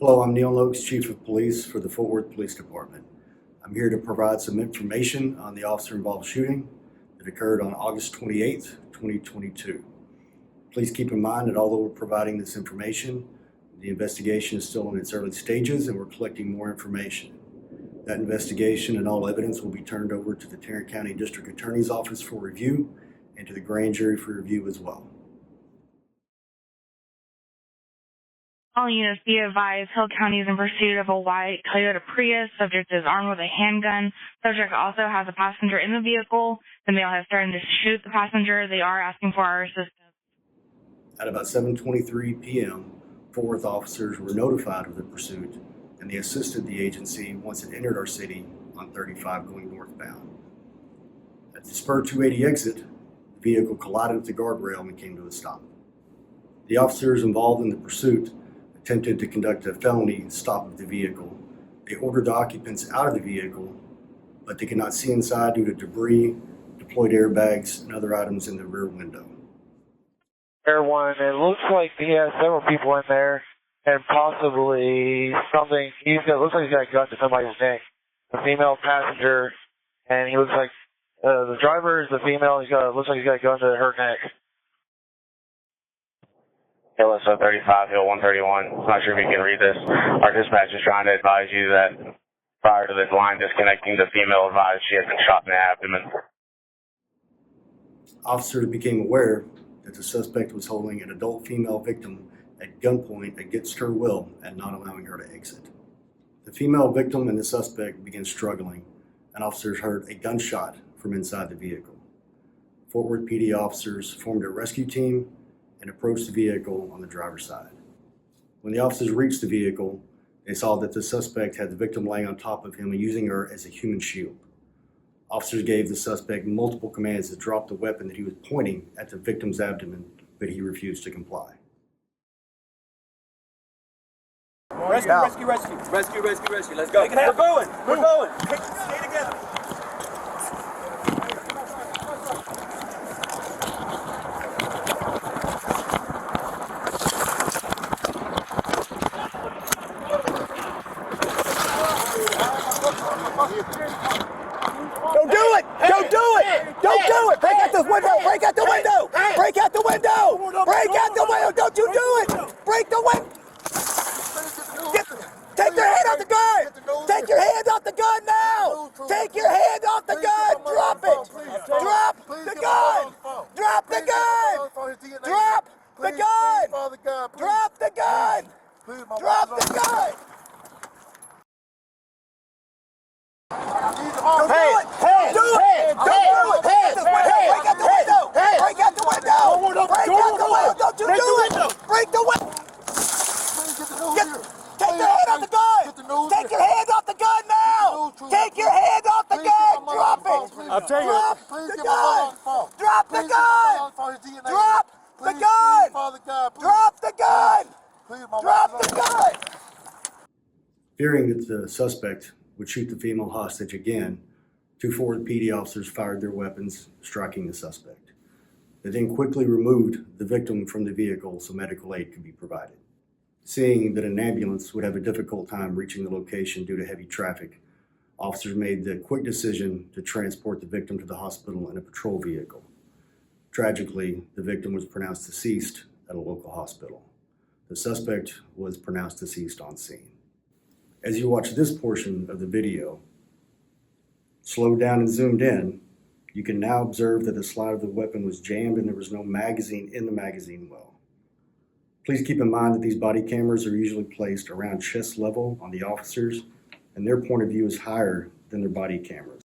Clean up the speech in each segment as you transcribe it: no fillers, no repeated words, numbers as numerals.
Hello, I'm Neil Noakes, Chief of Police for the Fort Worth Police Department. I'm here to provide some information on the officer-involved shooting that occurred on August 28th, 2022. Please keep in mind that although we're providing this information, the investigation is still in its early stages and we're collecting more information. That investigation and all evidence will be turned over to the Tarrant County District Attorney's Office for review and to the grand jury for review as well. All units be advised, Hill County is in pursuit of a white Toyota Prius. Subject is armed with a handgun. Subject also has a passenger in the vehicle. The male has threatened to shoot the passenger. They are asking for our assistance. At about 7:23 p.m., Fort Worth officers were notified of the pursuit and they assisted the agency once it entered our city on 35 going northbound. At the Spur 280 exit, the vehicle collided with the guardrail and came to a stop. The officers involved in the pursuit attempted to conduct a felony stop of the vehicle. They ordered the occupants out of the vehicle, but they could not see inside due to debris, deployed airbags, and other items in the rear window. Air One, it looks like he has several people in there, and possibly something. Looks like he's got a gun to somebody's neck. A female passenger, and he looks like the driver is the female. Looks like he's got a gun to her neck. Hill SO 35, Hill 131. Not sure if you can read this. Our dispatch is trying to advise you that prior to this line disconnecting, the female advised she had been shot in the abdomen. Officers became aware that the suspect was holding an adult female victim at gunpoint against her will and not allowing her to exit. The female victim and the suspect began struggling, and officers heard a gunshot from inside the vehicle. Fort Worth PD officers formed a rescue team and approached the vehicle on the driver's side. When the officers reached the vehicle, they saw that the suspect had the victim laying on top of him and using her as a human shield. Officers gave the suspect multiple commands to drop the weapon that he was pointing at the victim's abdomen, but he refused to comply. Rescue, rescue, rescue. Rescue, rescue, rescue. Let's go. We're going. We're going. Stay together. Don't do it! Don't do it! Don't do it! Break out this window! Break out the window! Break out the window! Break out the window! Don't you do it! Break the window! Take your hand off the gun! Take your hand off the gun now! Take your hand off the gun! Drop it! Drop the gun! Drop the gun! Drop the gun! Drop the gun! Drop the gun! Don't do it! Do it! Don't do it! Break out the window! Break out the window! Break out the window! Don't you do it! Break the window! Take your hand off the gun! Take your hand off the gun now! Take your hand off the gun! Drop it! I'll tell you. Drop the gun! Drop the gun! Drop the gun! Drop the gun! Drop the gun! Fearing that the suspect would shoot the female hostage again, two Fort Worth PD officers fired their weapons, striking the suspect. They then quickly removed the victim from the vehicle so medical aid could be provided. Seeing that an ambulance would have a difficult time reaching the location due to heavy traffic, officers made the quick decision to transport the victim to the hospital in a patrol vehicle. Tragically, the victim was pronounced deceased at a local hospital. The suspect was pronounced deceased on scene. As you watch this portion of the video, slowed down and zoomed in, you can now observe that the slide of the weapon was jammed and there was no magazine in the magazine well. Please keep in mind that these body cameras are usually placed around chest level on the officers, and their point of view is higher than their body cameras.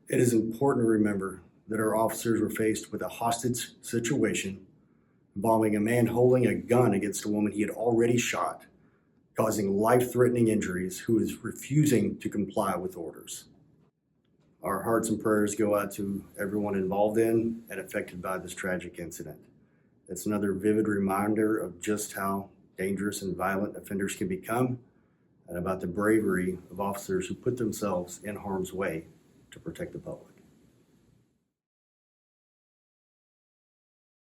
It is important to remember that our officers were faced with a hostage situation involving a man holding a gun against a woman he had already shot, causing life-threatening injuries, who is refusing to comply with orders. Our hearts and prayers go out to everyone involved in and affected by this tragic incident. It's another vivid reminder of just how dangerous and violent offenders can become, and about the bravery of officers who put themselves in harm's way to protect the public.